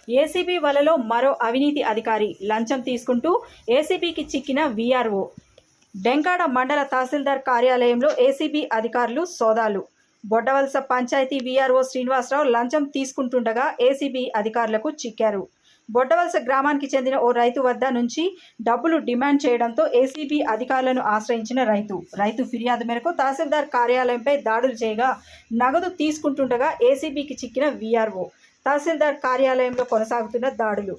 ACB వలలో మరో అవినీతి అధికారి లంచం తీసుకుంటూ ఏసీబీకి చిక్కిన వీఆర్ఓ. డెంకాడ మండల తహసీల్దార్ కార్యాలయంలో ఏసీబీ అధికారులు సోదాలు. బొడ్డవలస పంచాయతీ వీఆర్ఓ శ్రీనివాసరావు లంచం తీసుకుంటుండగా ఏసీబీ అధికారులకు చిక్కారు. బొడ్డవలస గ్రామానికి చెందిన ఓ రైతు వద్ద నుంచి డబ్బులు డిమాండ్ చేయడంతో ఏసీబీ అధికారులను ఆశ్రయించిన రైతు ఫిర్యాదు మేరకు తహసీల్దార్ కార్యాలయంపై దాడులు చేయగా నగదు తీసుకుంటుండగా ఏసీబీకి చిక్కిన వీఆర్ఓ. తహసీల్దార్ కార్యాలయంలో కొనసాగుతున్న దాడులు.